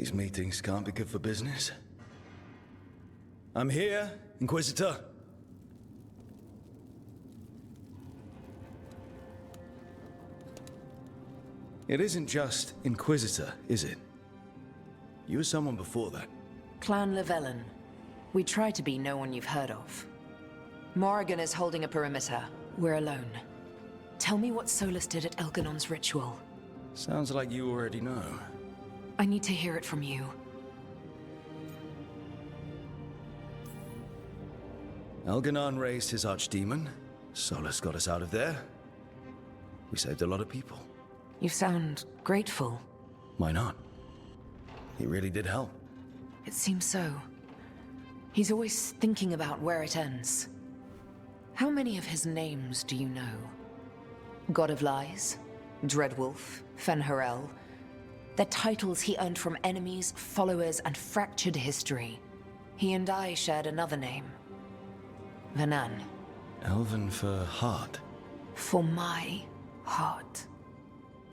These meetings can't be good for business. I'm here, Inquisitor. It isn't just Inquisitor, is it? You were someone before that. Clan Llewellyn. We try to be no one you've heard of. Morrigan is holding a perimeter. We're alone. Tell me what Solus did at Elganon's ritual. Sounds like you already know. I need to hear it from you. Elganon raised his archdemon. Solus got us out of there. We saved a lot of people. You sound grateful. Why not? He really did help. It seems so. He's always thinking about where it ends. How many of his names do you know? God of Lies, Dreadwolf, Fen'Harel. They're titles he earned from enemies, followers, and fractured history. He and I shared another name. Vanan. Elven for heart. For my heart.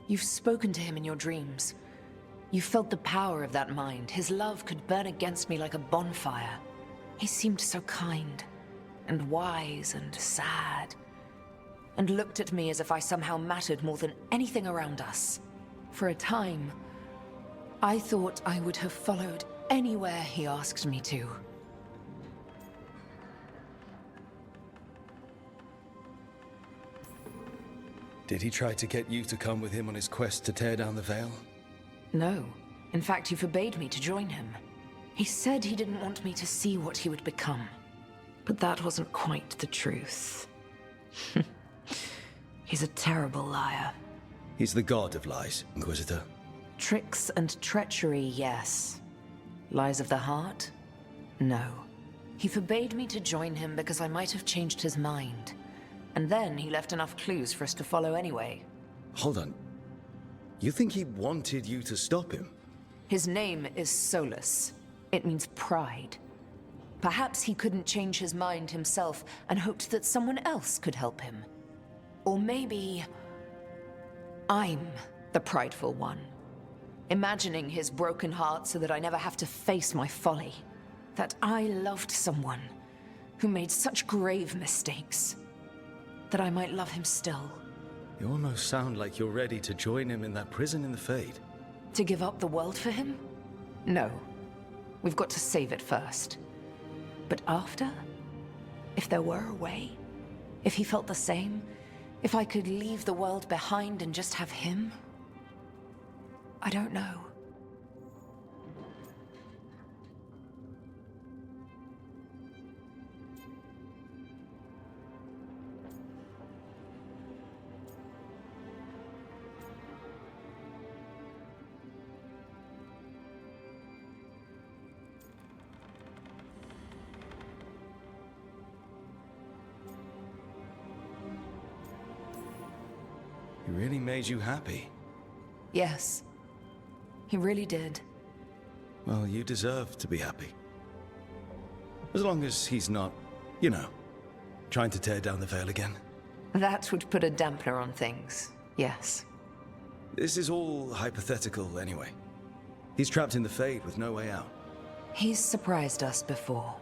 You've spoken to him in your dreams. You felt the power of that mind. His love could burn against me like a bonfire. He seemed so kind, and wise, and sad, and looked at me as if I somehow mattered more than anything around us. For a time, I thought I would have followed anywhere he asked me to. Did he try to get you to come with him on his quest to tear down the Veil? No. In fact, he forbade me to join him. He said he didn't want me to see what he would become. But that wasn't quite the truth. He's a terrible liar. He's the god of lies, Inquisitor. Tricks and treachery, yes. Lies of the heart? No. He forbade me to join him because I might have changed his mind. And then he left enough clues for us to follow anyway. Hold on. You think he wanted you to stop him? His name is Solus. It means pride. Perhaps he couldn't change his mind himself and hoped that someone else could help him. Or maybe I'm the prideful one, imagining his broken heart so that I never have to face my folly. That I loved someone who made such grave mistakes, that I might love him still. You almost sound like you're ready to join him in that prison in the Fade. To give up the world for him? No. We've got to save it first. But after? If there were a way? If he felt the same? If I could leave the world behind and just have him? I don't know. He really made you happy. Yes. He really did. Well, you deserve to be happy. As long as he's not, you know, trying to tear down the Veil again. That would put a dampener on things, yes. This is all hypothetical anyway. He's trapped in the Fade with no way out. He's surprised us before.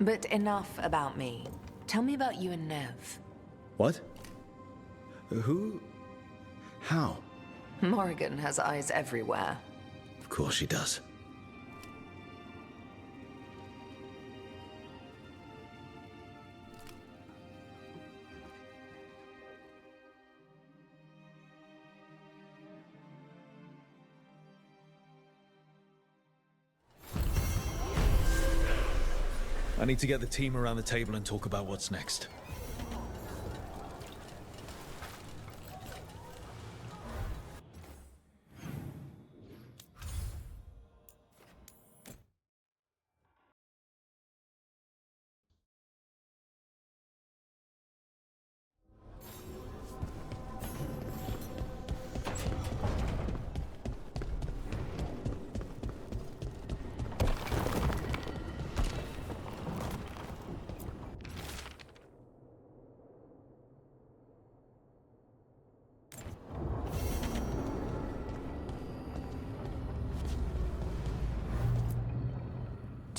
But enough about me. Tell me about you and Nev. What? Who? How? Morrigan has eyes everywhere. Of course she does. I need to get the team around the table and talk about what's next.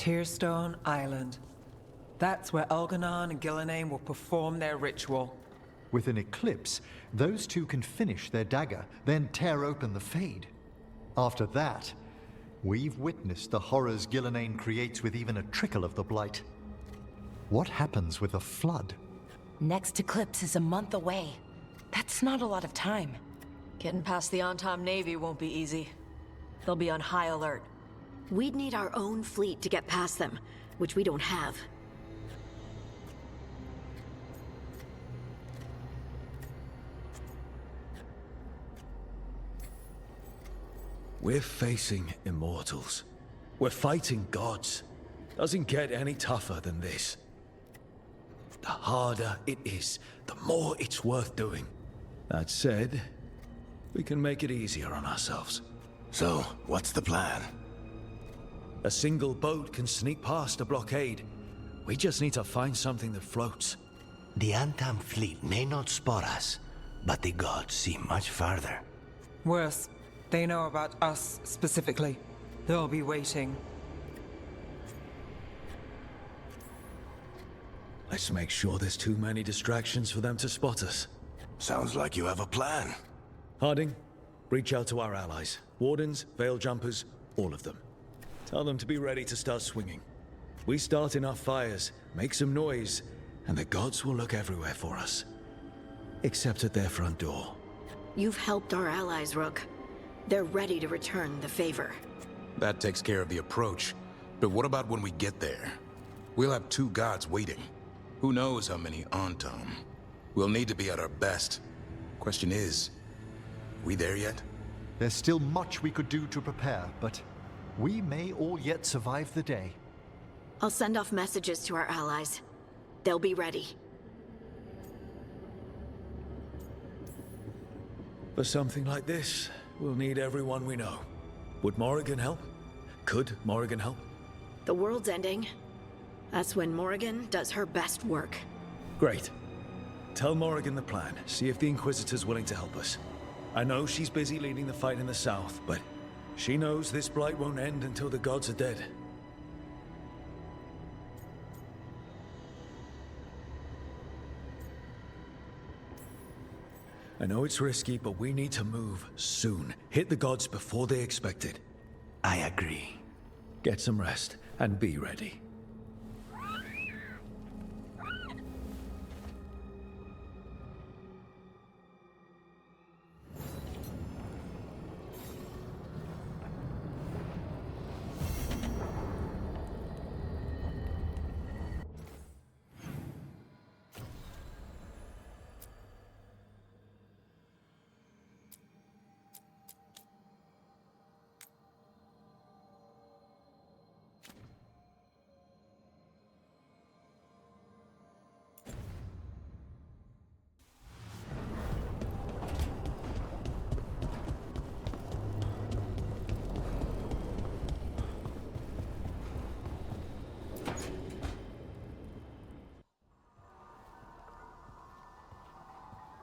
Tearstone Island. That's where Elganon and Gillenane will perform their ritual. With an eclipse, those two can finish their dagger, then tear open the Fade. After that, we've witnessed the horrors Gillenane creates with even a trickle of the Blight. What happens with a flood? Next eclipse is a month away. That's not a lot of time. Getting past the Antom Navy won't be easy. They'll be on high alert. We'd need our own fleet to get past them, which we don't have. We're facing immortals. We're fighting gods. Doesn't get any tougher than this. The harder it is, the more it's worth doing. That said, we can make it easier on ourselves. So, what's the plan? A single boat can sneak past a blockade. We just need to find something that floats. The Antam fleet may not spot us, but the gods see much farther. Worse, they know about us specifically. They'll be waiting. Let's make sure there's too many distractions for them to spot us. Sounds like you have a plan. Harding, reach out to our allies. Wardens, Veil Jumpers, all of them. Tell them to be ready to start swinging. We start enough fires, make some noise, and the gods will look everywhere for us. Except at their front door. You've helped our allies, Rook. They're ready to return the favor. That takes care of the approach. But what about when we get there? We'll have two gods waiting. Who knows how many Antom? We'll need to be at our best. Question is, we there yet? There's still much we could do to prepare, but we may all yet survive the day. I'll send off messages to our allies. They'll be ready. For something like this, we'll need everyone we know. Would Morrigan help? Could Morrigan help? The world's ending. That's when Morrigan does her best work. Great. Tell Morrigan the plan. See if the Inquisitor's willing to help us. I know she's busy leading the fight in the south, but she knows this blight won't end until the gods are dead. I know it's risky, but we need to move soon. Hit the gods before they expect it. I agree. Get some rest, and be ready.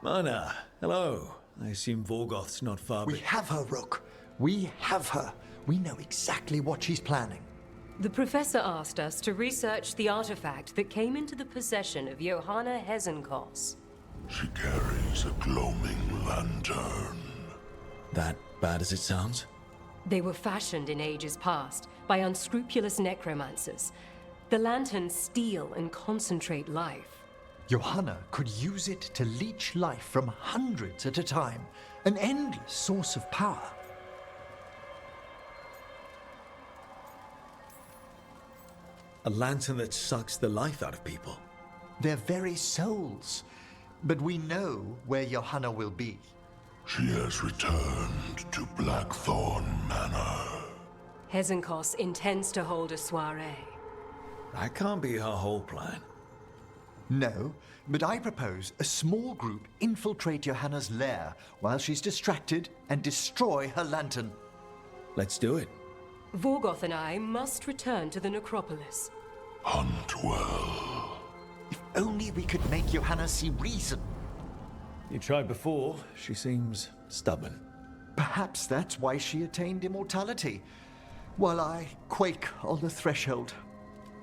Mana, hello. I assume Vorgoth's not far We have her, Rook. We have her. We know exactly what she's planning. The professor asked us to research the artifact that came into the possession of Johanna Hezenkos. She carries a gloaming lantern. That bad as it sounds? They were fashioned in ages past by unscrupulous necromancers. The lanterns steal and concentrate life. Johanna could use it to leech life from hundreds at a time. An endless source of power. A lantern that sucks the life out of people. Their very souls. But we know where Johanna will be. She has returned to Blackthorn Manor. Hezenkos intends to hold a soiree. That can't be her whole plan. No, but I propose a small group infiltrate Johanna's lair while she's distracted and destroy her lantern. Let's do it. Vorgoth and I must return to the necropolis. Hunt well. If only we could make Johanna see reason. You tried before. She seems stubborn. Perhaps that's why she attained immortality, while I quake on the threshold.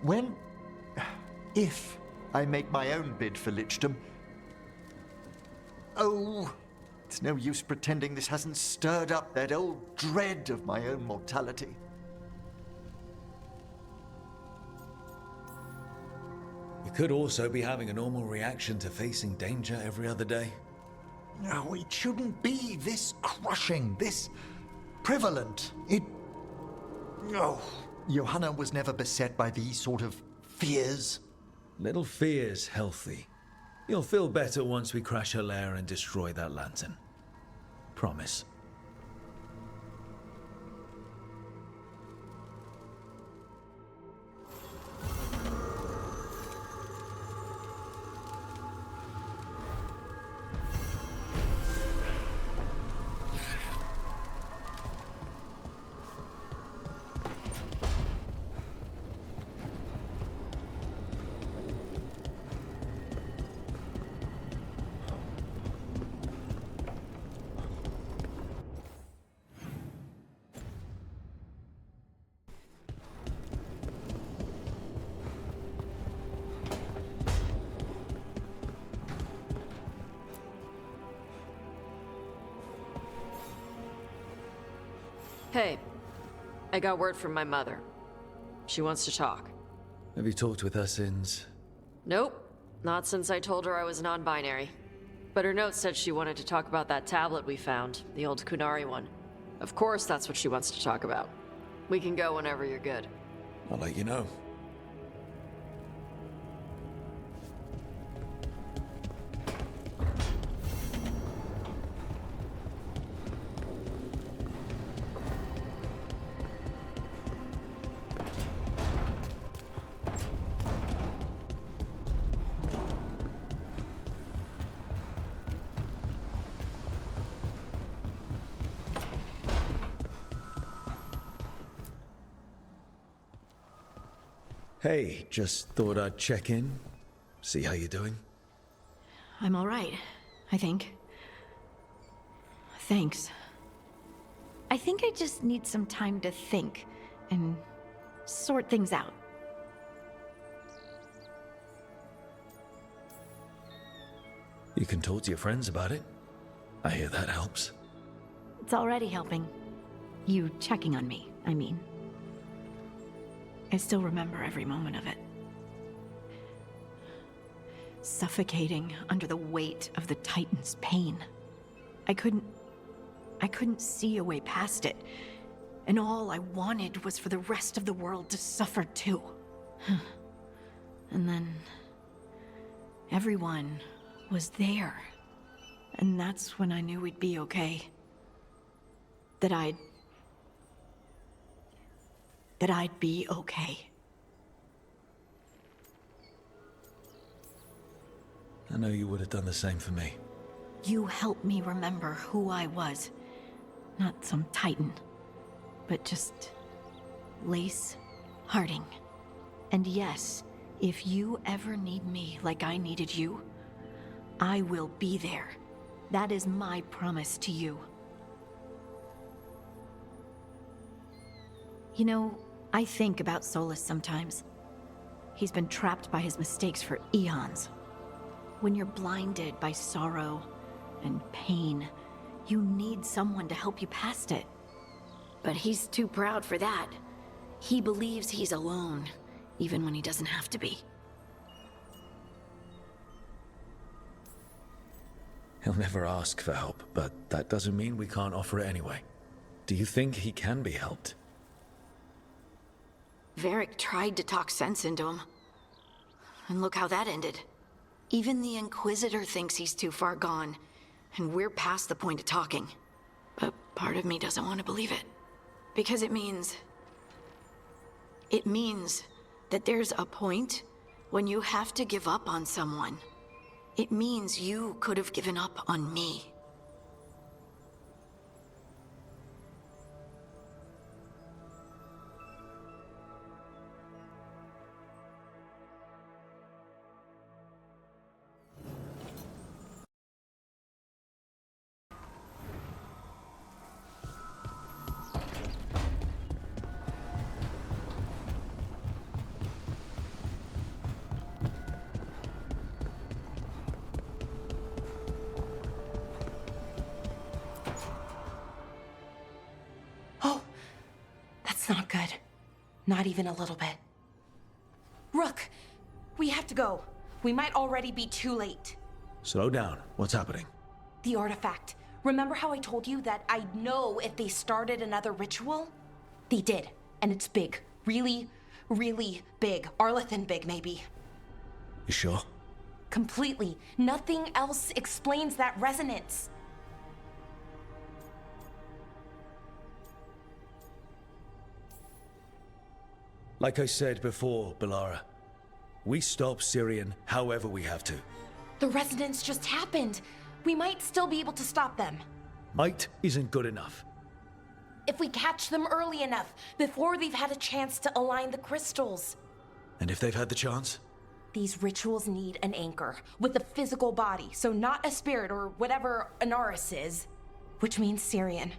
When... if I make my own bid for lichdom... Oh, it's no use pretending this hasn't stirred up that old dread of my own mortality. You could also be having a normal reaction to facing danger every other day. No, it shouldn't be this crushing, this prevalent. No. Johanna was never beset by these sort of fears. Little fear's healthy. You'll feel better once we crash her lair and destroy that lantern. Promise. Hey, I got word from my mother. She wants to talk. Have you talked with her since? Nope, not since I told her I was non-binary. But her note said she wanted to talk about that tablet we found, the old Kunari one. Of course that's what she wants to talk about. We can go whenever you're good. I'll let you know. Hey, just thought I'd check in, see how you're doing. I'm all right, I think. Thanks. I think I just need some time to think and sort things out. You can talk to your friends about it. I hear that helps. It's already helping. You checking on me, I mean. I still remember every moment of it. Suffocating under the weight of the Titan's pain. I couldn't see a way past it. And all I wanted was for the rest of the world to suffer too. And then... everyone was there. And that's when I knew we'd be okay. That I'd be okay. I know you would have done the same for me. You helped me remember who I was. Not some Titan, but just Lace Harding. And yes, if you ever need me like I needed you, I will be there. That is my promise to you. You know, I think about Solus sometimes. He's been trapped by his mistakes for eons. When you're blinded by sorrow and pain, you need someone to help you past it. But he's too proud for that. He believes he's alone, even when he doesn't have to be. He'll never ask for help, but that doesn't mean we can't offer it anyway. Do you think he can be helped? Varric tried to talk sense into him. And look how that ended. Even the Inquisitor thinks he's too far gone, and we're past the point of talking. But part of me doesn't want to believe it. Because it means that there's a point when you have to give up on someone. It means you could have given up on me. Not even a little bit. Rook, we have to go. We might already be too late. Slow down. What's happening? The artifact. Remember how I told you that I'd know if they started another ritual? They did, and it's big. Really, really big. Arlethan big, maybe. You sure? Completely. Nothing else explains that resonance. Like I said before, Belara, we stop Syrian however we have to. The resonance just happened. We might still be able to stop them. Might isn't good enough. If we catch them early enough, before they've had a chance to align the crystals. And if they've had the chance? These rituals need an anchor, with a physical body, so not a spirit or whatever Anaris is, which means Syrian.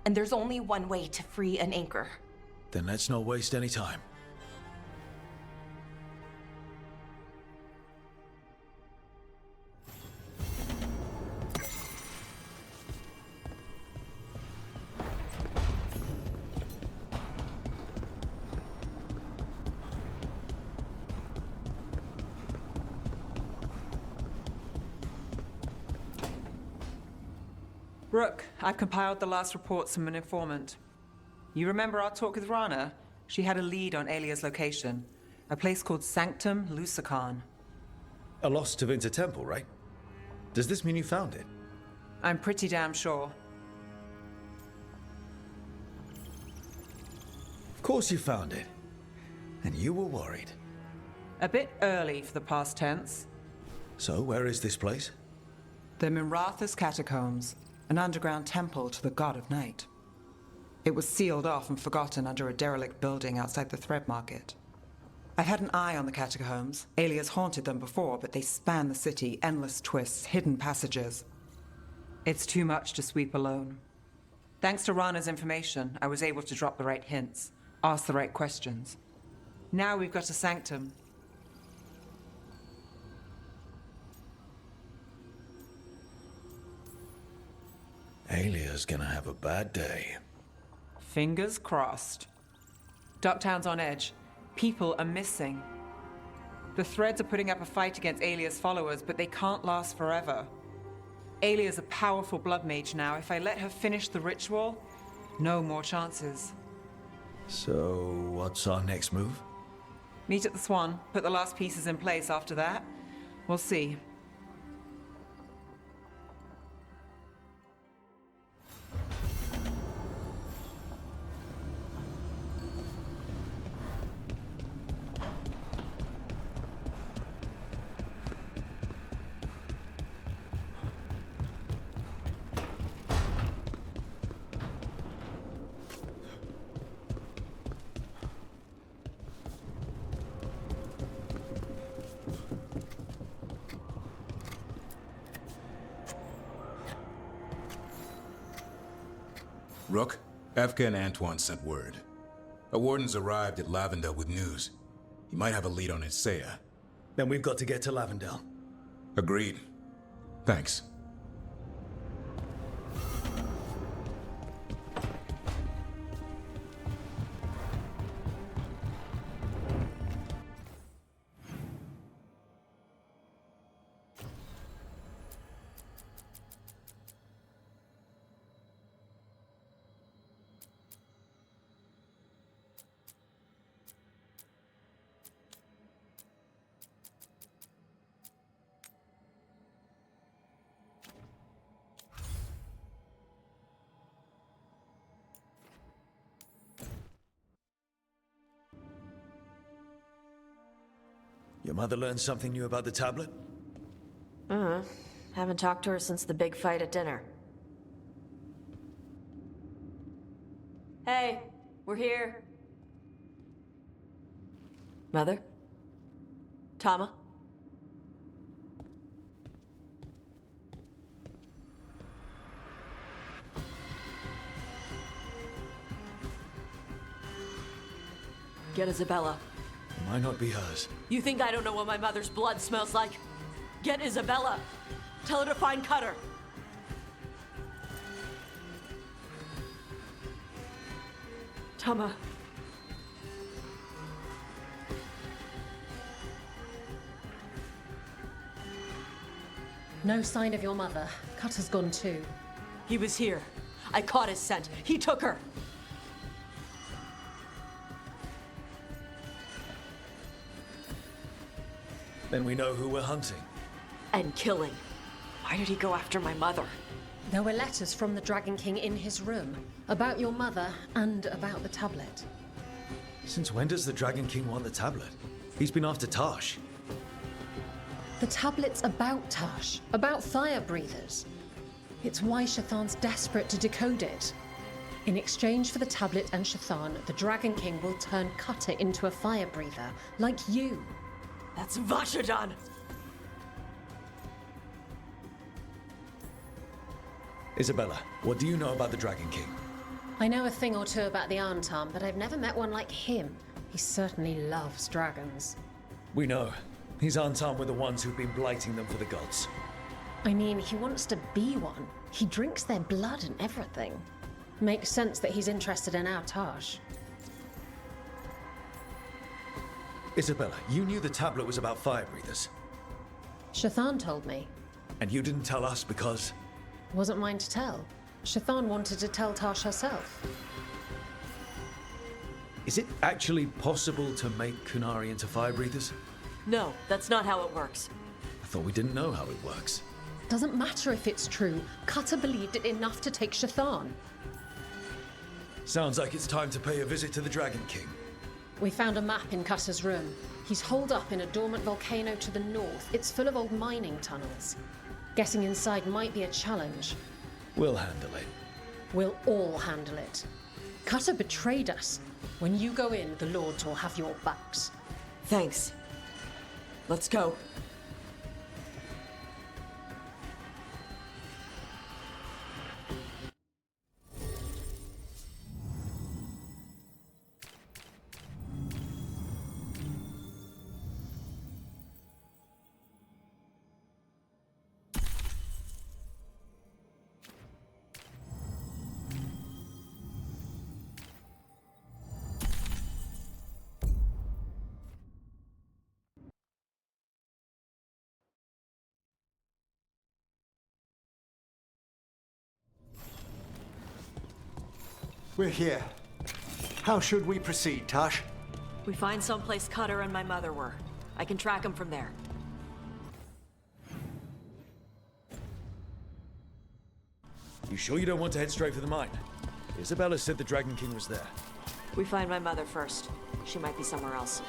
And there's only one way to free an anchor. Then let's not waste any time. Rook, I've compiled the last reports from an informant. You remember our talk with Rana? She had a lead on Alia's location. A place called Sanctum Lucican. A lost Tevinter temple, right? Does this mean you found it? I'm pretty damn sure. Of course you found it. And you were worried. A bit early for the past tense. So, where is this place? The Minratha's Catacombs, an underground temple to the god of night. It was sealed off and forgotten under a derelict building outside the Thread Market. I've had an eye on the catacombs. Alias haunted them before, but they span the city, endless twists, hidden passages. It's too much to sweep alone. Thanks to Rana's information, I was able to drop the right hints, ask the right questions. Now we've got a sanctum. Alia's gonna have a bad day. Fingers crossed. Ducktown's on edge. People are missing. The Threads are putting up a fight against Alia's followers, but they can't last forever. Alia's a powerful blood mage now. If I let her finish the ritual, no more chances. So, what's our next move? Meet at the Swan, put the last pieces in place after that. We'll see. Rook, Evka and Antoine sent word. A warden's arrived at Lavendel with news. He might have a lead on Isaiah. Then we've got to get to Lavendel. Agreed. Thanks. Your mother learned something new about the tablet? Haven't talked to her since the big fight at dinner. Hey, we're here. Mother? Tama? Get Isabella. It might not be hers. You think I don't know what my mother's blood smells like? Get Isabella. Tell her to find Cutter. Tama. No sign of your mother. Cutter's gone too. He was here. I caught his scent. He took her. Then we know who we're hunting. And killing. Why did he go after my mother? There were letters from the Dragon King in his room about your mother and about the tablet. Since when does the Dragon King want the tablet? He's been after Tash. The tablet's about Tash, about fire breathers. It's why Shathan's desperate to decode it. In exchange for the tablet and Shathan, the Dragon King will turn Cutter into a fire breather, like you. That's Vashadan! Isabella, what do you know about the Dragon King? I know a thing or two about the Arntam, but I've never met one like him. He certainly loves dragons. We know. His Arntam were the ones who've been blighting them for the gods. I mean, he wants to be one. He drinks their blood and everything. Makes sense that he's interested in our Tash. Isabella, you knew the tablet was about fire breathers. Shathan told me. And you didn't tell us because... Wasn't mine to tell. Shathan wanted to tell Tash herself. Is it actually possible to make Kunari into fire breathers? No, that's not how it works. I thought we didn't know how it works. Doesn't matter if it's true. Cutter believed it enough to take Shathan. Sounds like it's time to pay a visit to the Dragon King. We found a map in Cutter's room. He's holed up in a dormant volcano to the north. It's full of old mining tunnels. Getting inside might be a challenge. We'll handle it. We'll all handle it. Cutter betrayed us. When you go in, the Lords will have your backs. Thanks. Let's go. We're here. How should we proceed, Tash? We find someplace Cutter and my mother were. I can track them from there. You sure you don't want to head straight for the mine? Isabella said the Dragon King was there. We find my mother first. She might be somewhere else.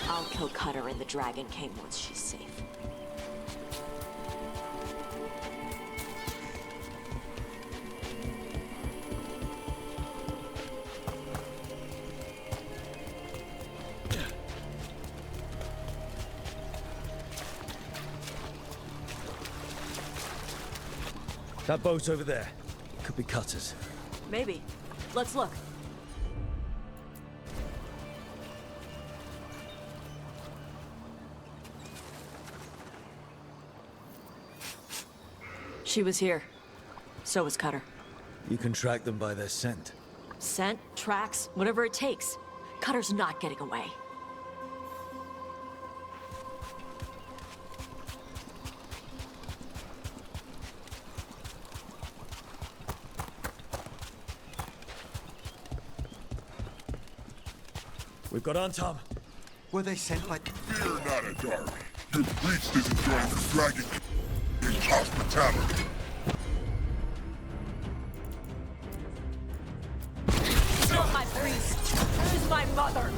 I'll kill Cutter and the Dragon King once she's safe. That boat over there. Could be Cutter's. Maybe. Let's look. She was here. So was Cutter. You can track them by their scent. Scent, tracks, whatever it takes. Cutter's not getting away. We've got Arntam. Were they sent by... Fear not, Adari. Your priest is enjoying the Dragon King's hospitality. Not my priest. She's my mother.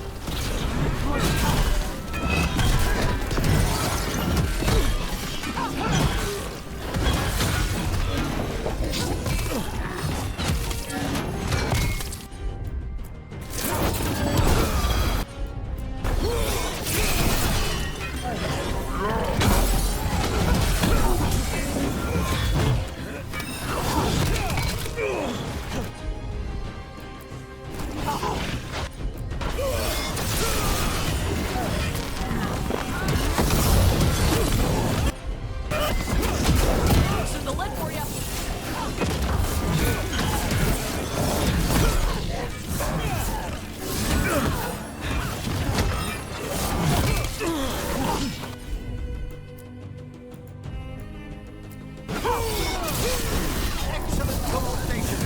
all stations.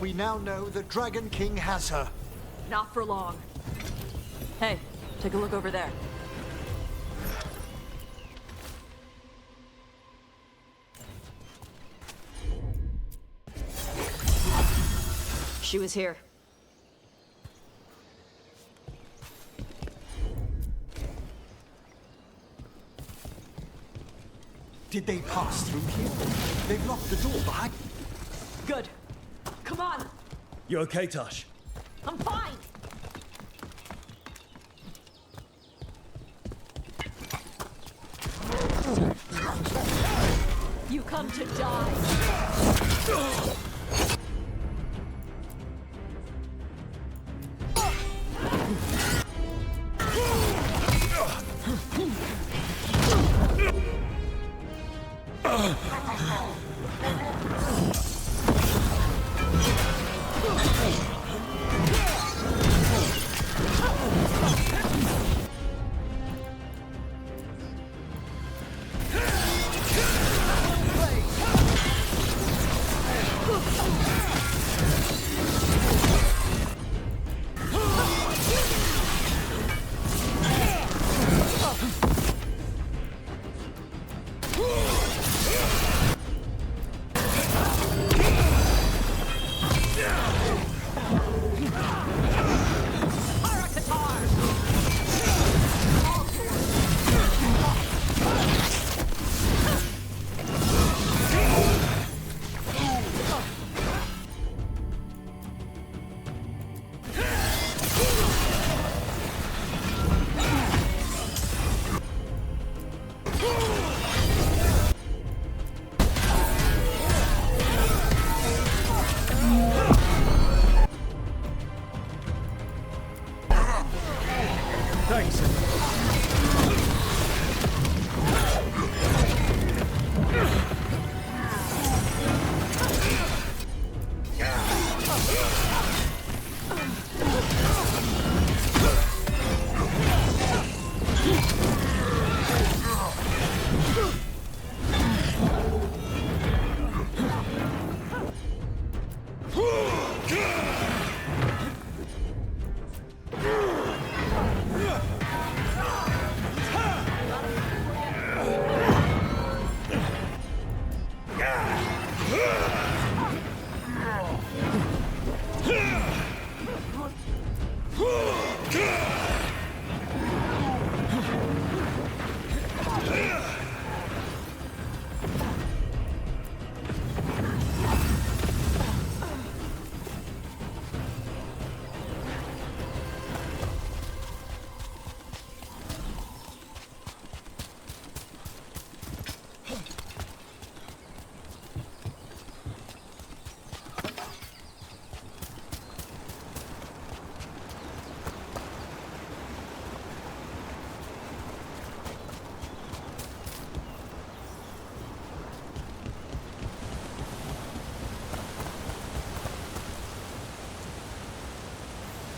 We now know the Dragon King has her. Not for long. Hey, take a look over there. She was here. Did they pass through here? They've locked the door behind. Good. Come on! You okay, Tash? I'm fine! You come to die!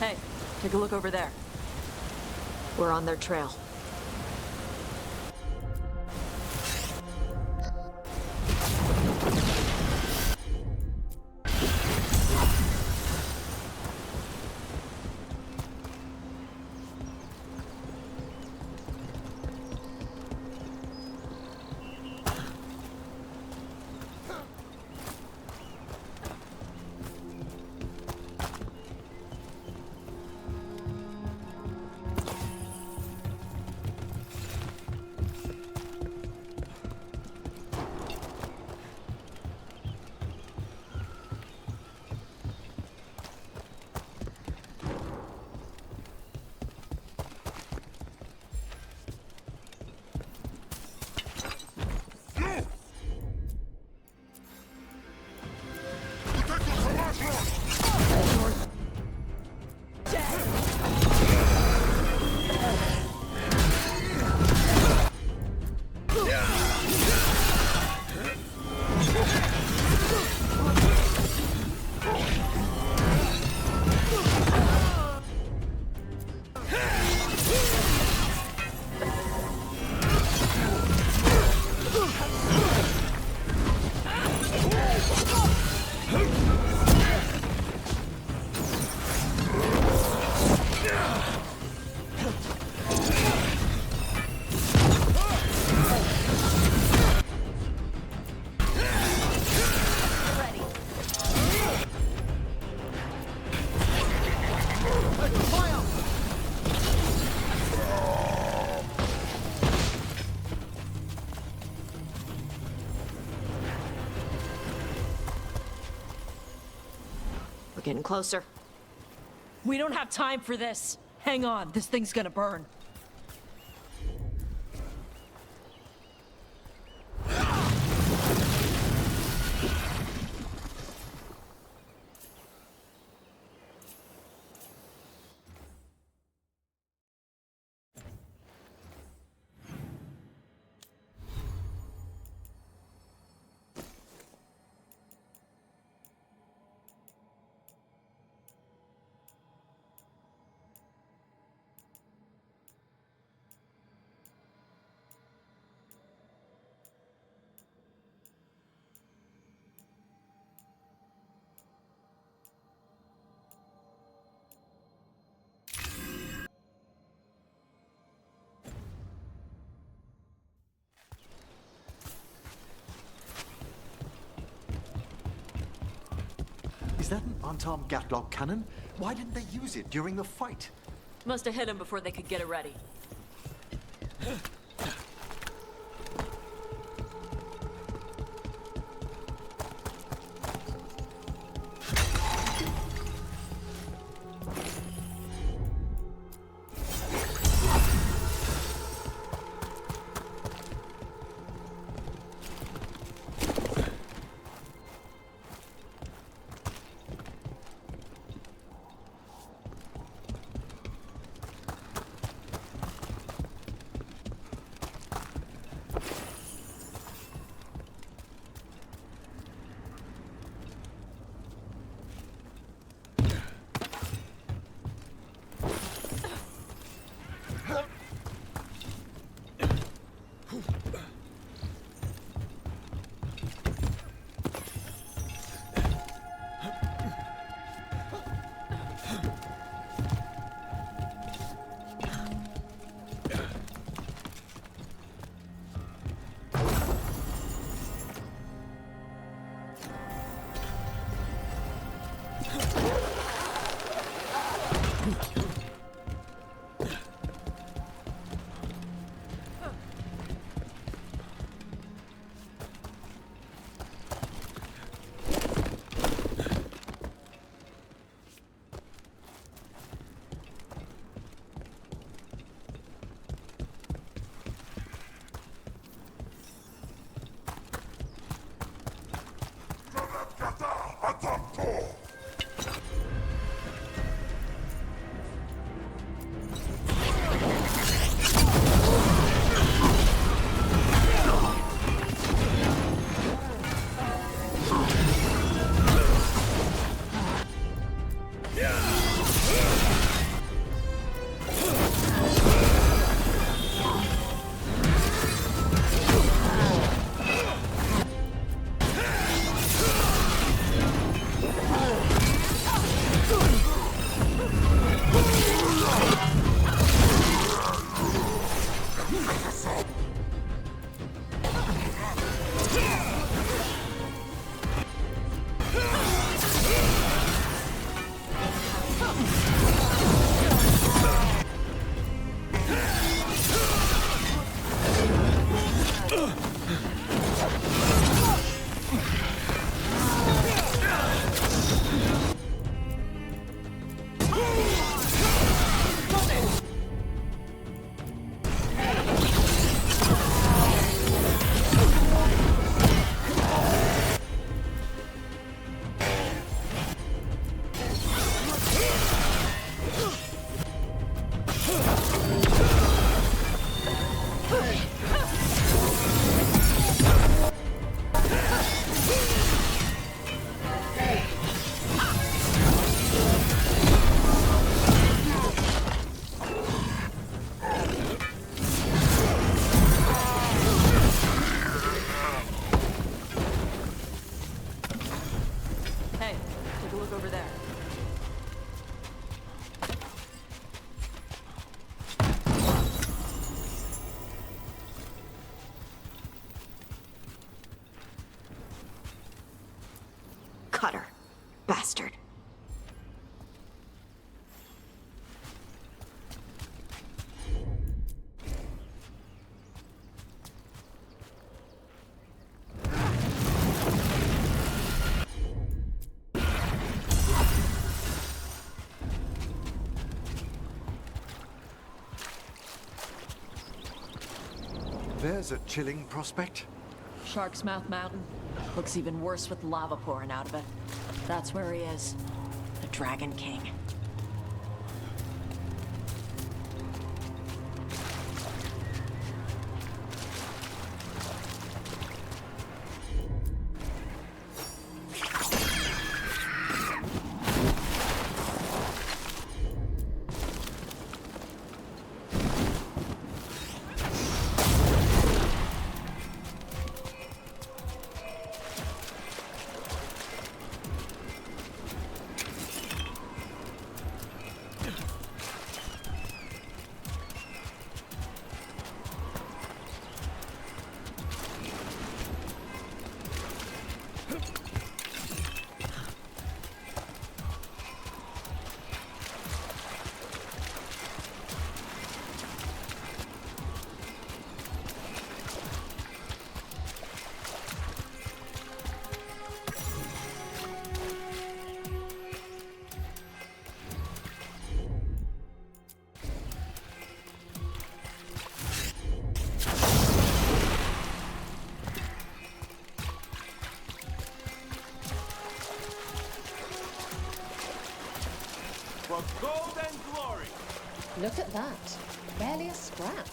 Hey, take a look over there. We're on their trail. We're getting closer. We don't have time for this. Hang on, this thing's gonna burn. Is that an unarmed Gatlock cannon? Why didn't they use it during the fight? Must have hit him before they could get it ready. There's a chilling prospect. Shark's Mouth Mountain. Looks even worse with lava pouring out of it. That's where he is. The Dragon King. Look at that. Barely a scratch.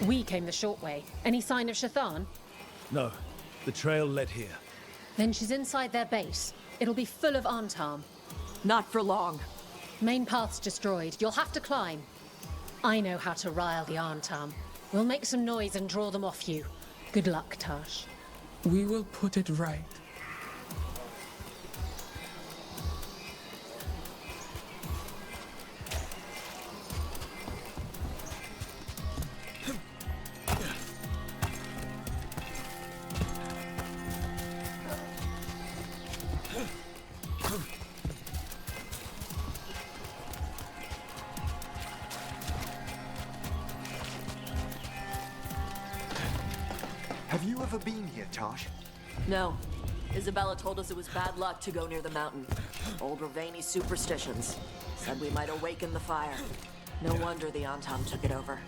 We came the short way. Any sign of Shathan? No, the trail led here. Then she's inside their base. It'll be full of Antarm. Not for long. Main path's destroyed. You'll have to climb. I know how to rile the Antarm. We'll make some noise and draw them off you. Good luck, Tash. We will put it right. Have you ever been here, Tash? No. Isabella told us it was bad luck to go near the mountain. Old Ravani superstitions. Said we might awaken the fire. No wonder the Antam took it over.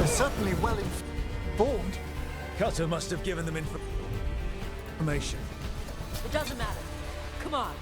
Certainly well informed. Cutter must have given them information. It doesn't matter. Come on.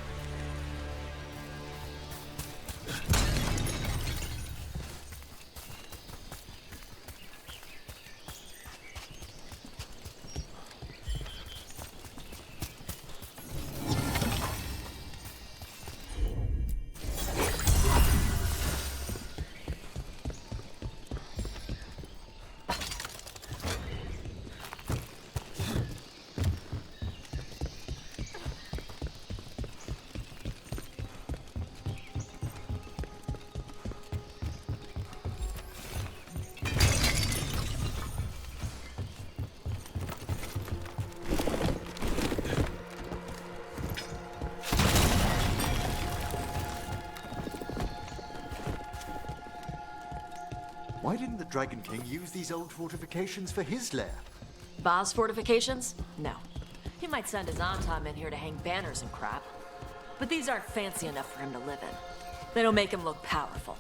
the Dragon King used these old fortifications for his lair. Boss fortifications? No. He might send his Antom in here to hang banners and crap. But these aren't fancy enough for him to live in. They don't make him look powerful.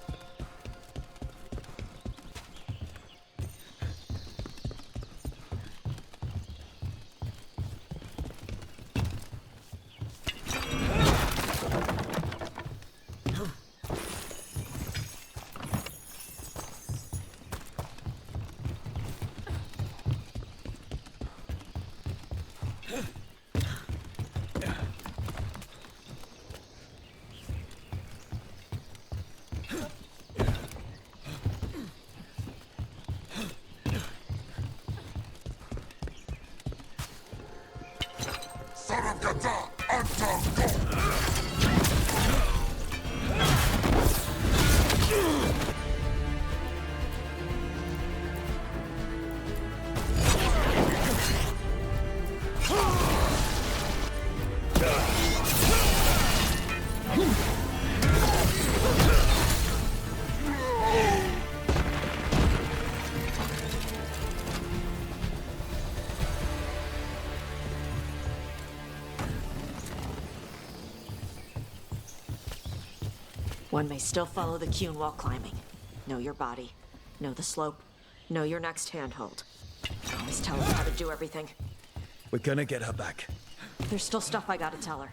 One may still follow the Cune while climbing. Know your body. Know the slope. Know your next handhold. Always tell her how to do everything. We're gonna get her back. There's still stuff I gotta tell her.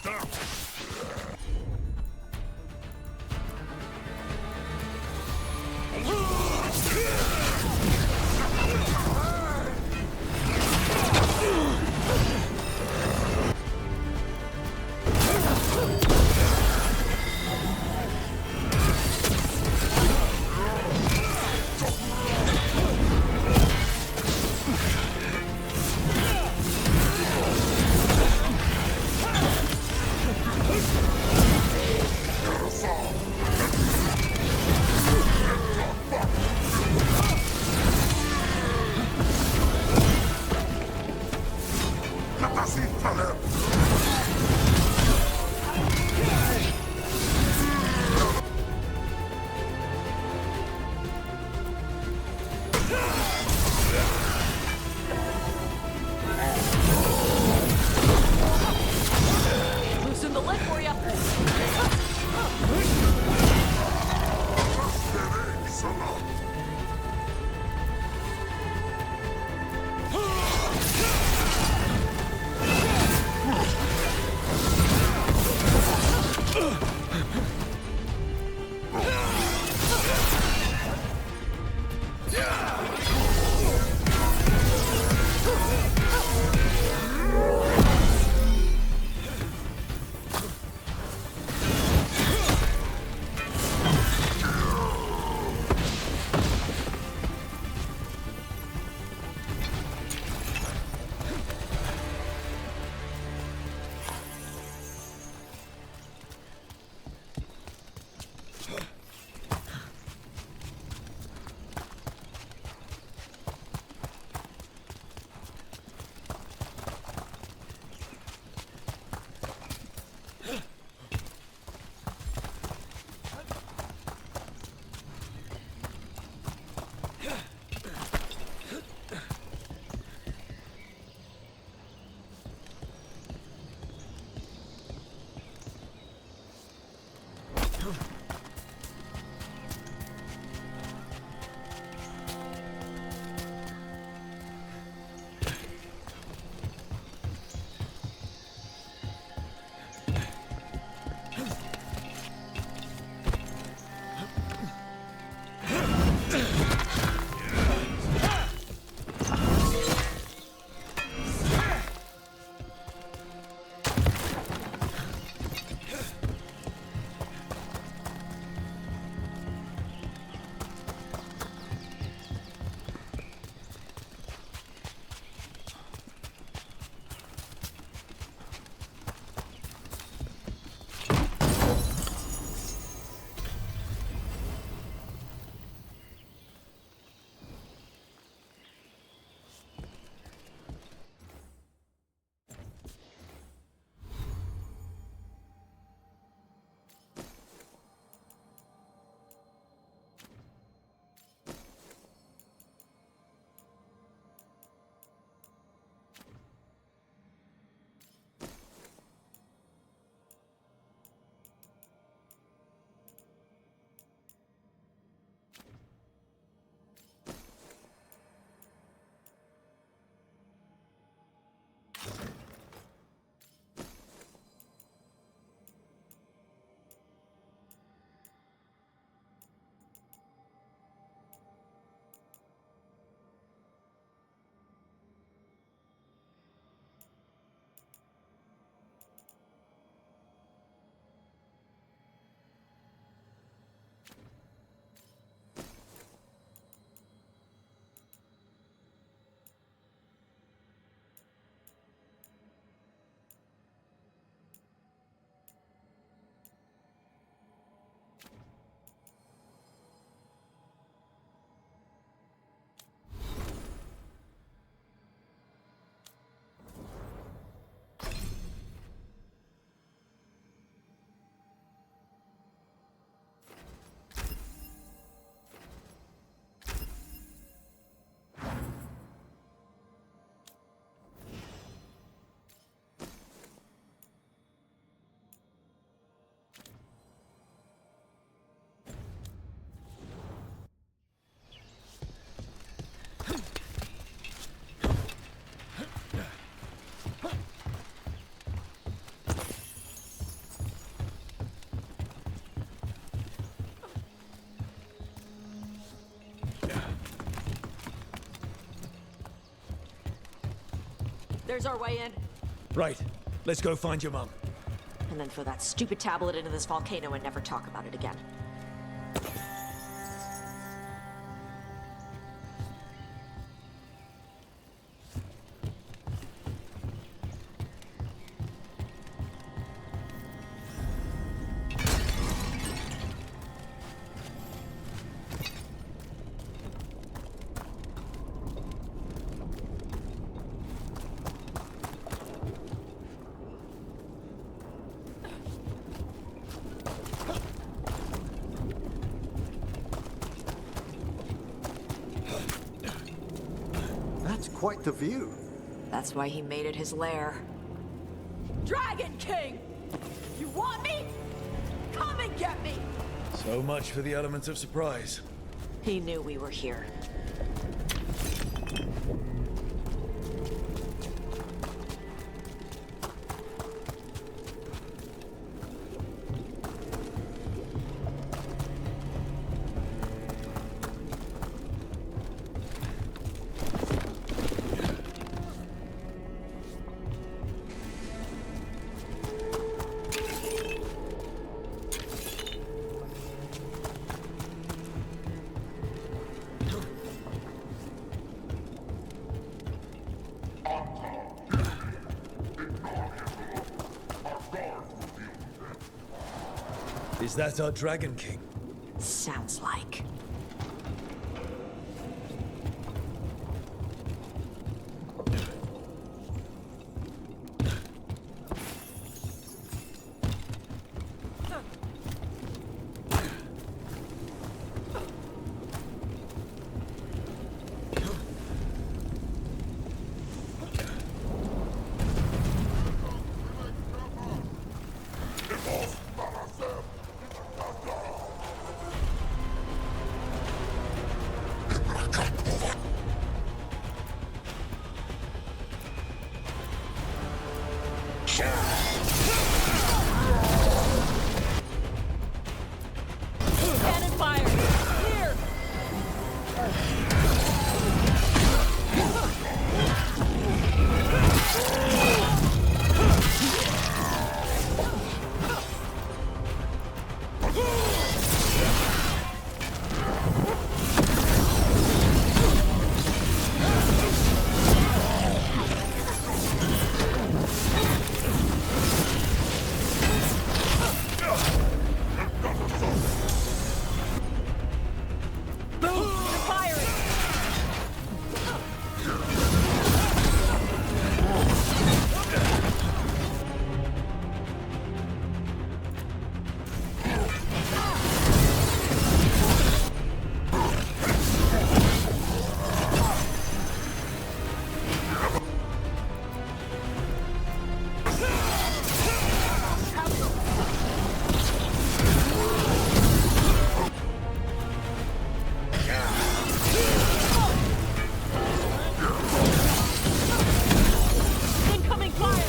Stop! There's our way in. Right. Let's go find your mum. And then throw that stupid tablet into this volcano and never talk about it again. That's quite the view. That's why he made it his lair. Dragon King! You want me? Come and get me! So much for the element of surprise. He knew we were here. Is that our Dragon King? Sounds like. Cannon fire! Here! Incoming fire!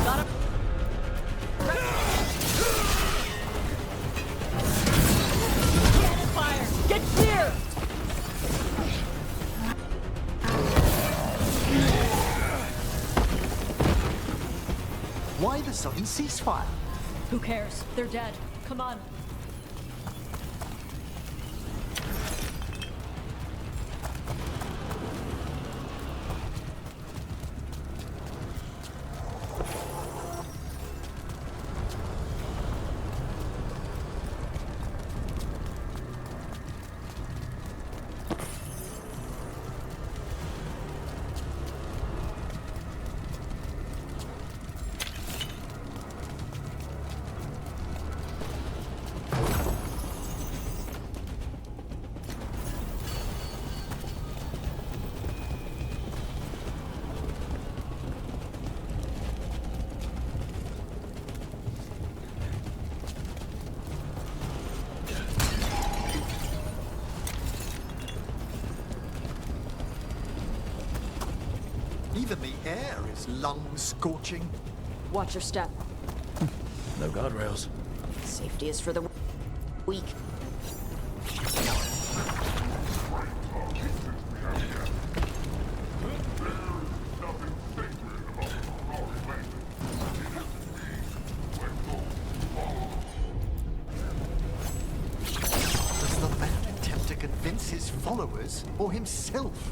Got him! Cannon fire! Get clear! Why the sudden ceasefire? Who cares? They're dead. Come on. his lungs scorching. Watch your step. No guardrails. Safety is for the weak. Does the man attempt to convince his followers or himself?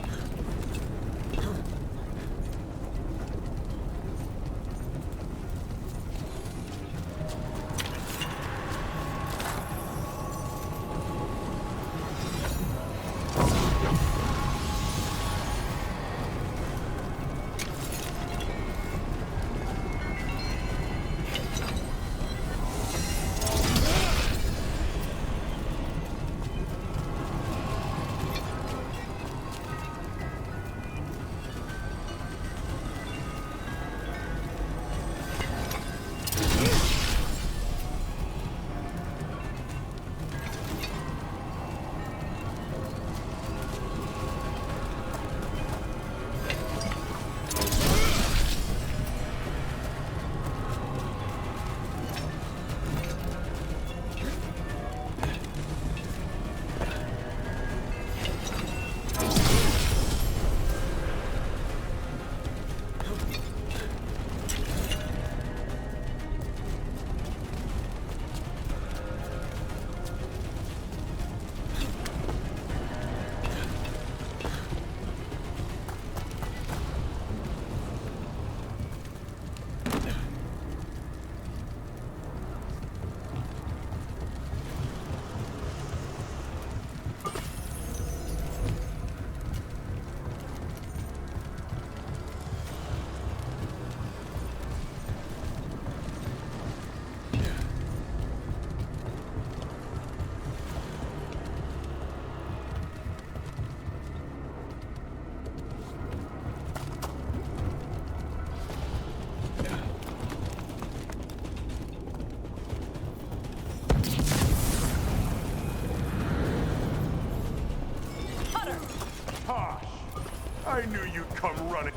I knew you'd come running.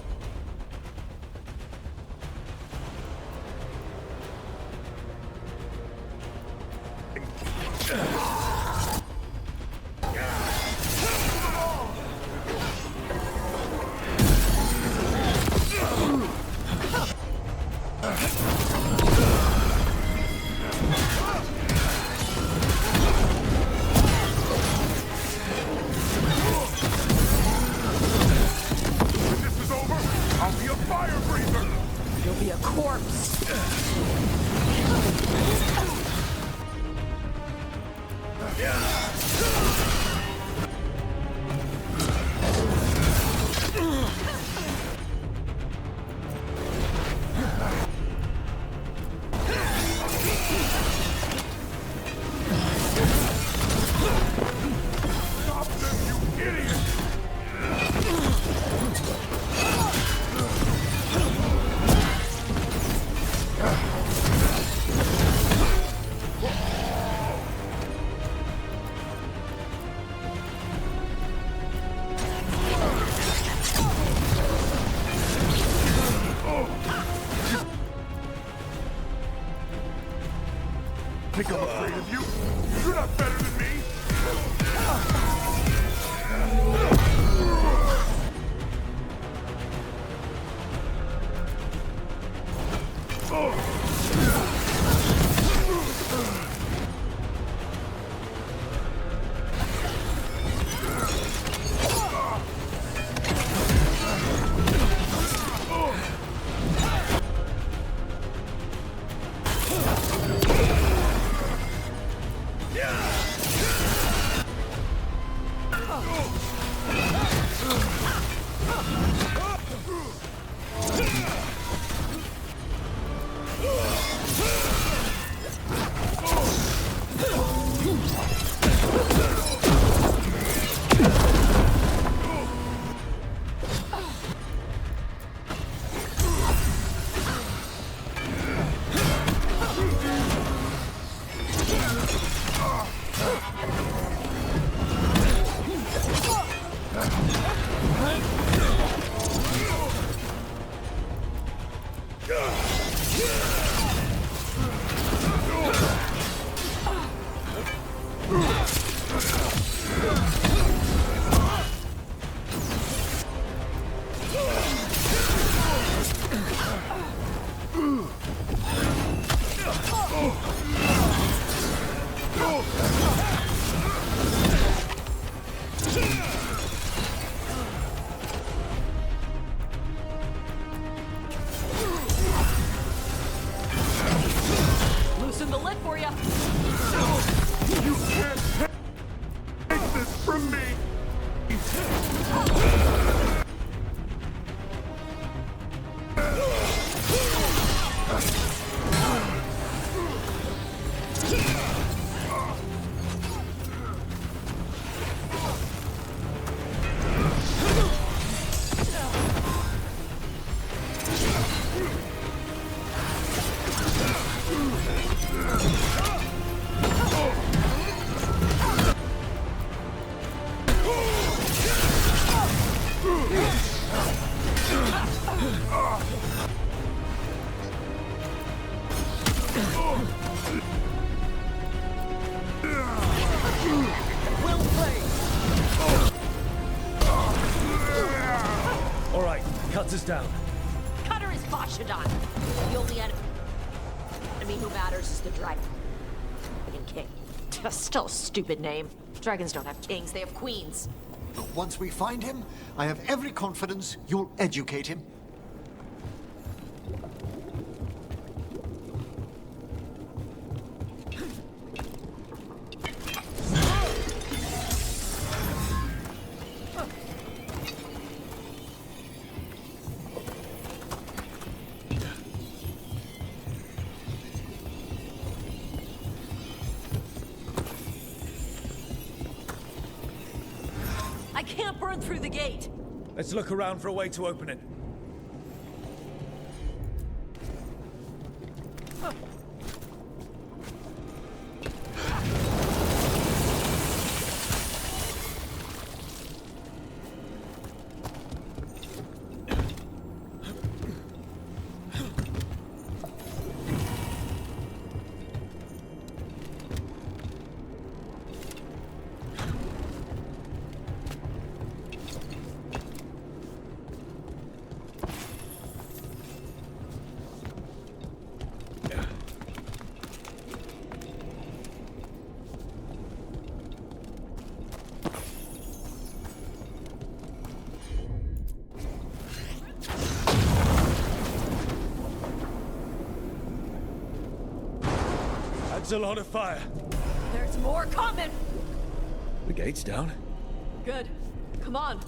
Think I'm afraid of you? You're not better than me! Loosen the lid for you. You can't take this from me! All right, cuts us down. Cutter is Bashadon. The only enemy who matters is the Dragon King. Still a stupid name. Dragons don't have kings, they have queens. But once we find him, I have every confidence you'll educate him. I can't burn through the gate. Let's look around for a way to open it. That's a lot of fire. There's more coming. The gate's down. Good. Come on.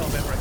now, Maverick.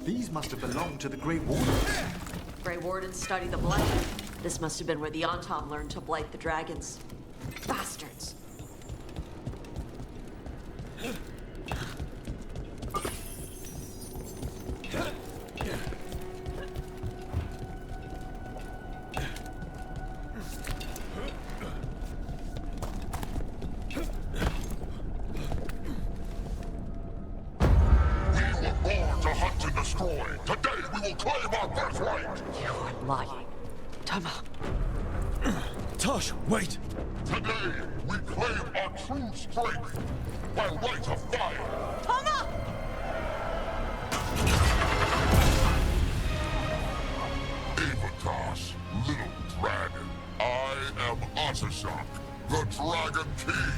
These must have belonged to the Grey Warden. Grey Wardens study the blight. This must have been where the Antom learned to blight the dragons. Bastards. Tosh, wait! Today, we claim our true strength by right of fire. Tama! Tosh, little dragon. I am Ottershock, the Dragon King.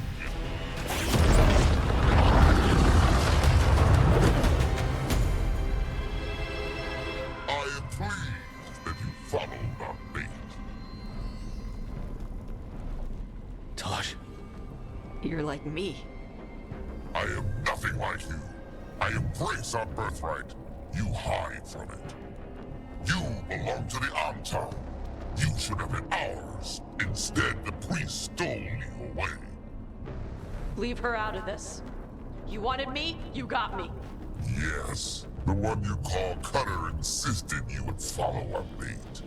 I am pleased that you followed our bait. Tosh. You're like me. I am nothing like you. I embrace our birthright. You hide from it. You belong to the Antom. You should have been ours. Instead, the priest stole you away. Leave her out of this. You wanted me, you got me. Yes, the one you call Cutter insisted you would follow our bait.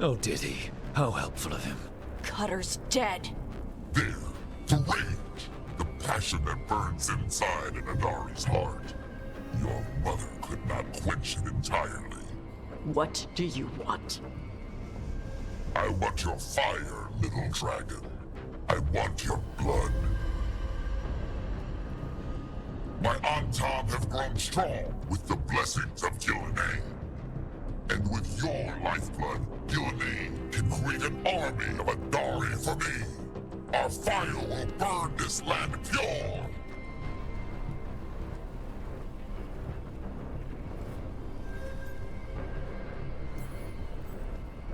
Oh, did he? How helpful of him. Cutter's dead. There, the rage, the passion that burns inside an Adari's heart. Your mother could not quench it entirely. What do you want? I want your fire, little dragon. I want your blood. My Antom have grown strong with the blessings of Gillenane. And with your lifeblood, Gillenane can create an army of Adari for me. Our fire will burn this land pure.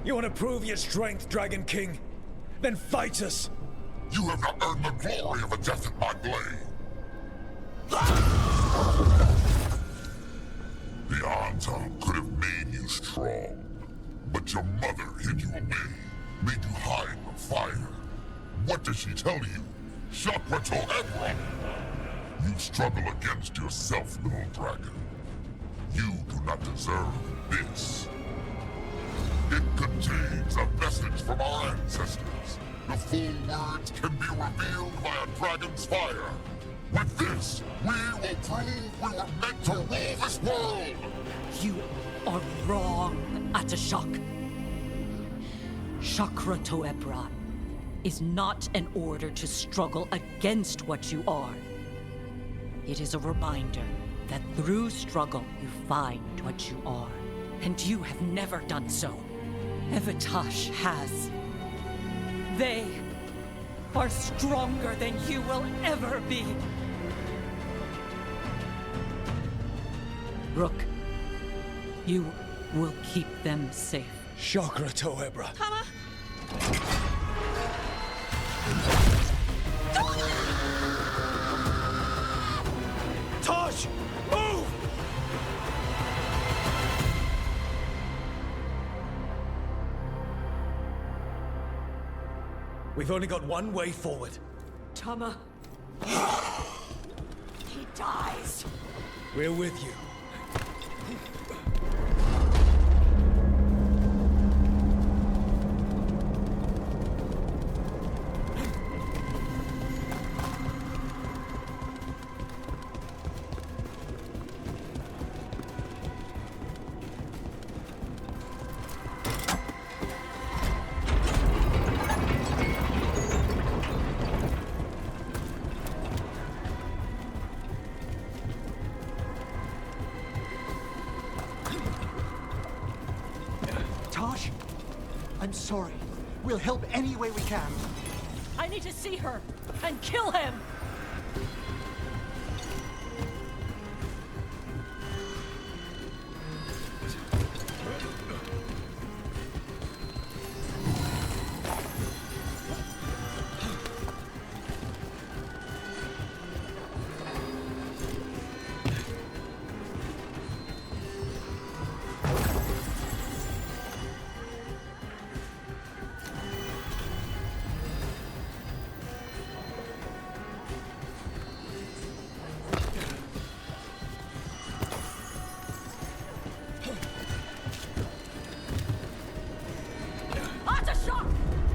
You want to prove your strength, Dragon King? Then fight us! You have not earned the glory of a death at my blade. The Antom could have made you strong, but your mother hid you away, made you hide the fire. What does she tell you? Chakra to Ebra! You struggle against yourself, little dragon. You do not deserve this. It contains a message from our ancestors. The full words can be revealed by a dragon's fire. With this, we will prove we were meant to rule this world! You are wrong, Atashok. Chakra Toebra is not an order to struggle against what you are. It is a reminder that through struggle you find what you are. And you have never done so. Evitash has. They are stronger than you will ever be. Rook, you will keep them safe. Chakra Toebra. Tama! Tosh! Move! We've only got one way forward. Tama. He dies. We're with you. Tosh, I'm sorry. We'll help any way we can. I need to see her and kill him.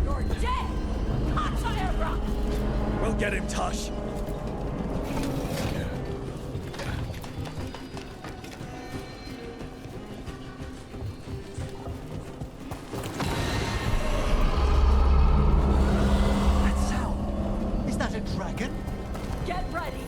You're dead! We'll get him, Tosh. That sound! Is that a dragon? Get ready!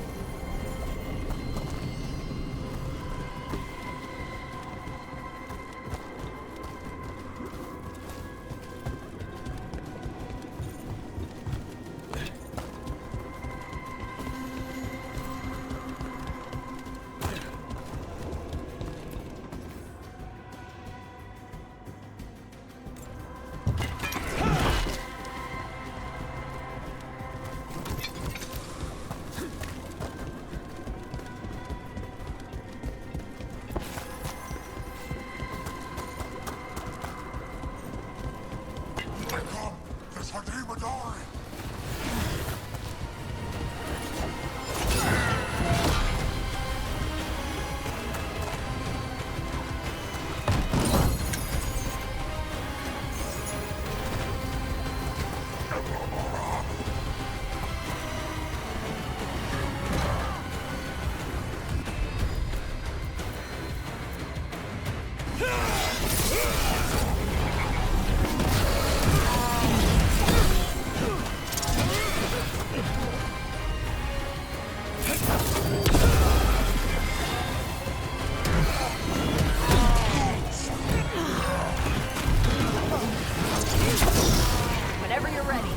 Whenever you're ready.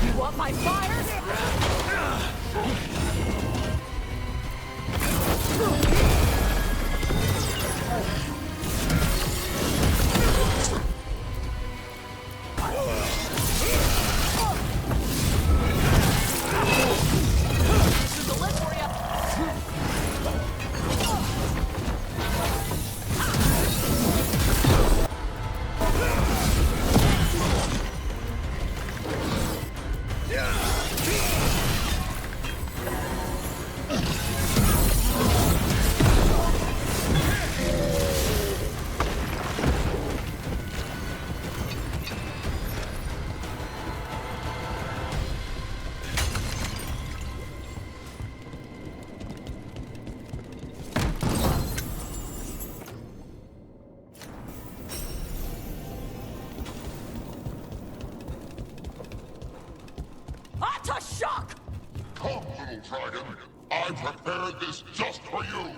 You want my fire? little dragon. I prepared this just for you.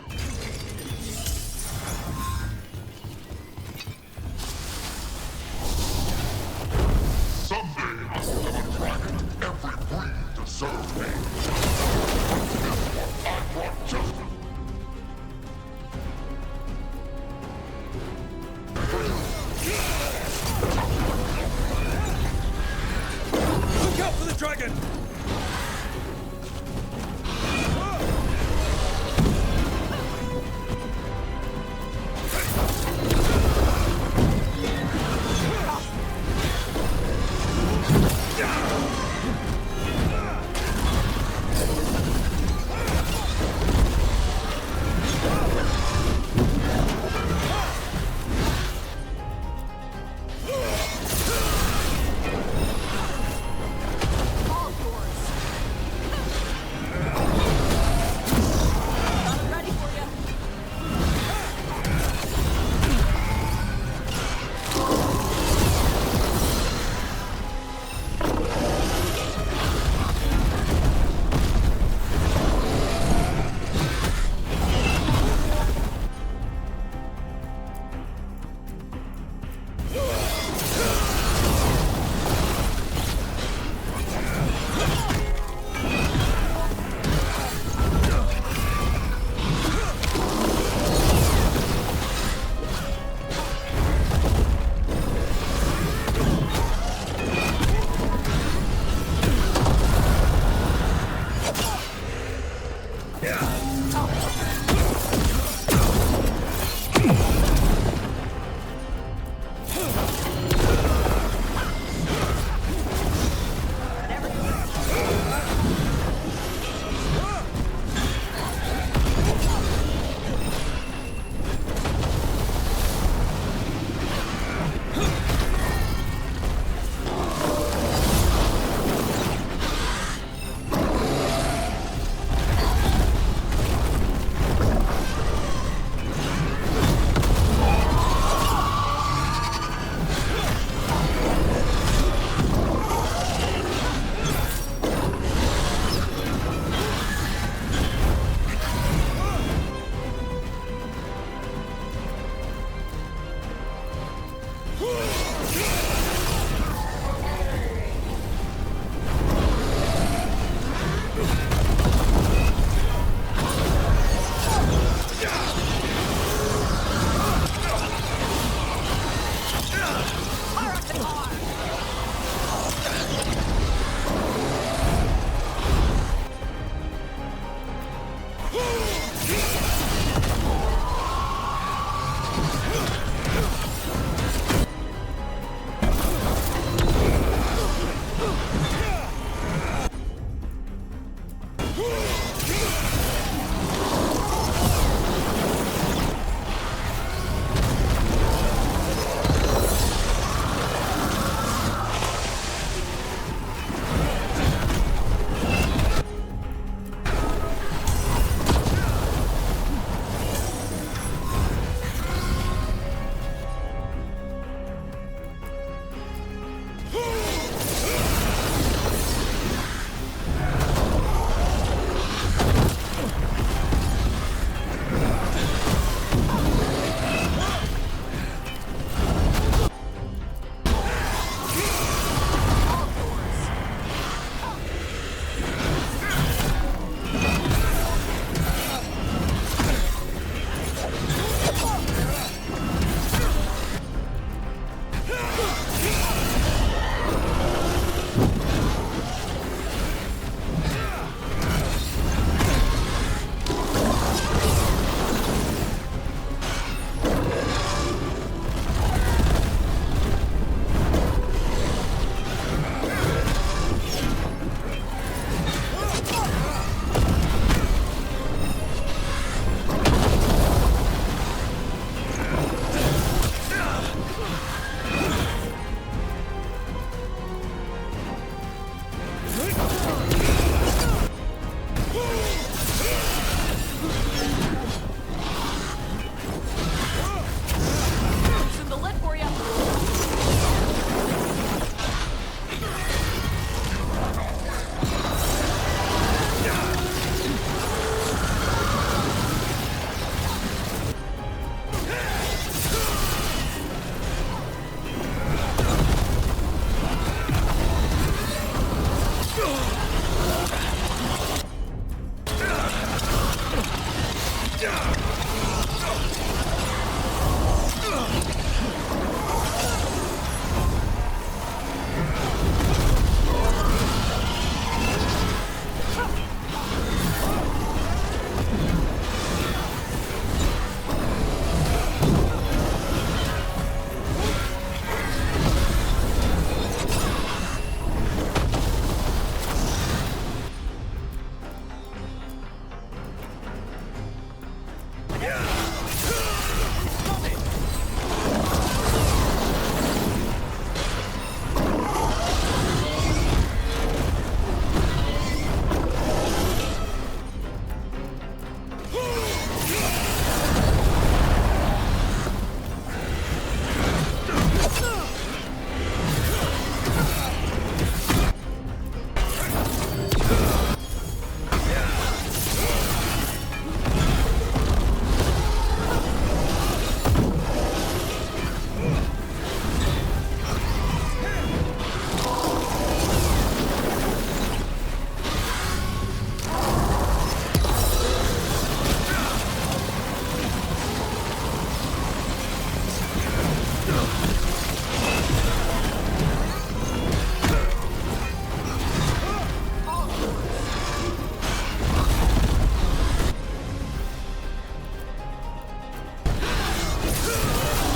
Someday I will have a dragon every breed to serve me. But this one I brought justice. Look out for the dragon!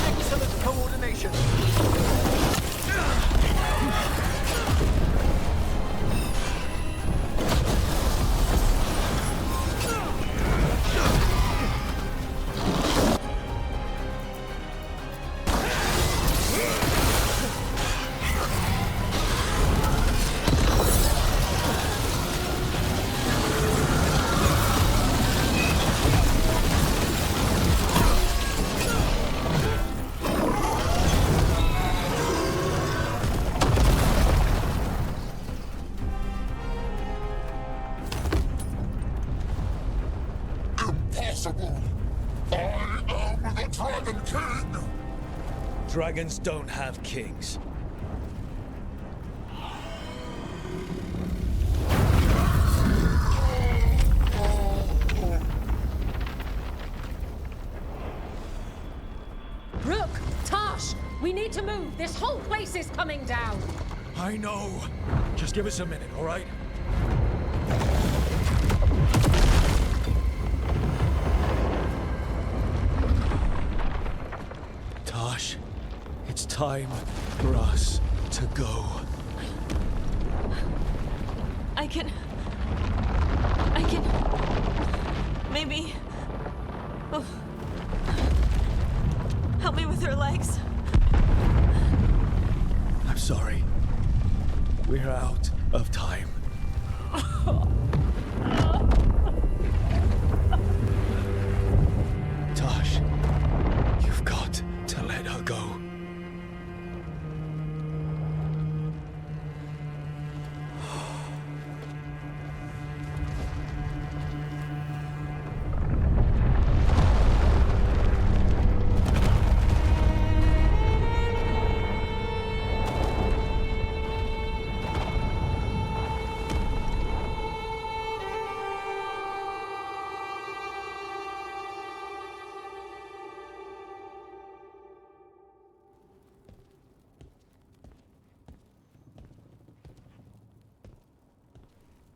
Excellent coordination. Impossible! I am the Dragon King! Dragons don't have kings. Rook! Tash! We need to move! This whole place is coming down! I know. Just give us a minute, all right? Tash, it's time for us to go. I can... Maybe... Oh. Help me with her legs. I'm sorry. We're out of time. Tash, you've got to let her go.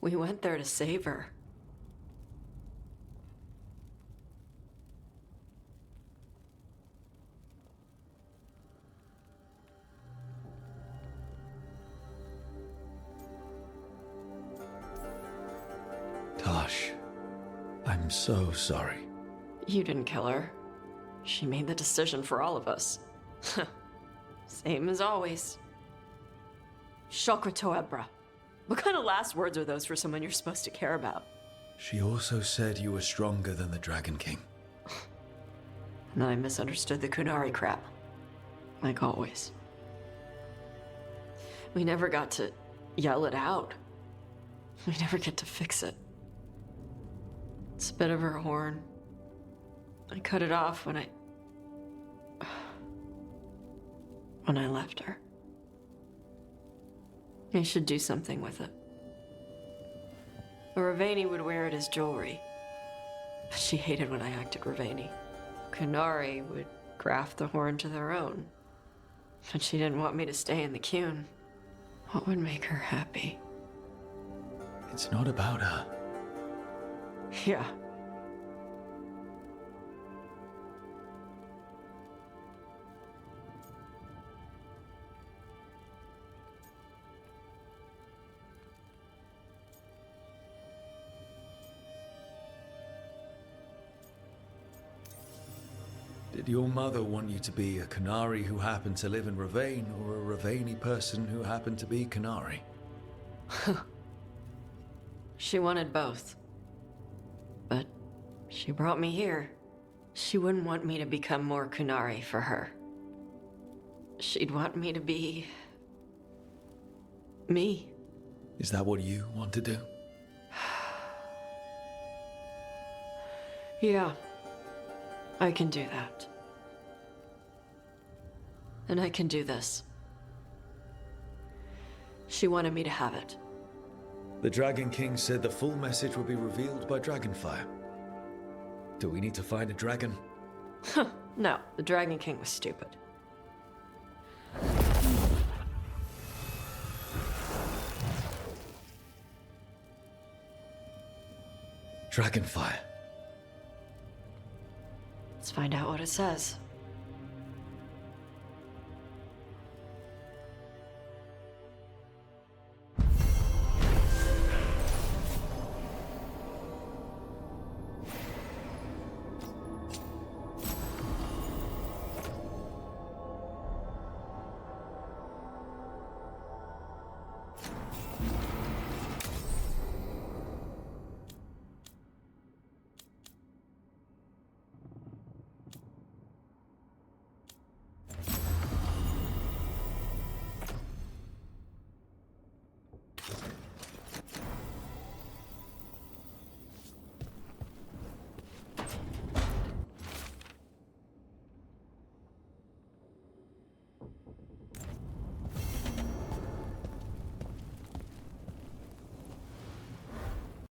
We went there to save her. Tash, I'm so sorry. You didn't kill her. She made the decision for all of us. Same as always. Shokrato Ebra. What kind of last words are those for someone you're supposed to care about? She also said you were stronger than the Dragon King. And then I misunderstood the Kunari crap. Like always. We never got to yell it out. We never get to fix it. It's a bit of her horn. I cut it off when I left her. I should do something with it. Ravani would wear it as jewelry, but she hated when I acted Ravani. Kunari would graft the horn to their own, but she didn't want me to stay in the Qun. What would make her happy? It's not about her. Yeah. Did your mother want you to be a Kunari who happened to live in Ravane, or a Ravani person who happened to be Kunari? She wanted both. But she brought me here. She wouldn't want me to become more Kunari for her. She'd want me to be... me. Is that what you want to do? Yeah. I can do that. And I can do this. She wanted me to have it. The Dragon King said the full message will be revealed by Dragonfire. Do we need to find a dragon? No, the Dragon King was stupid. Dragonfire. Let's find out what it says.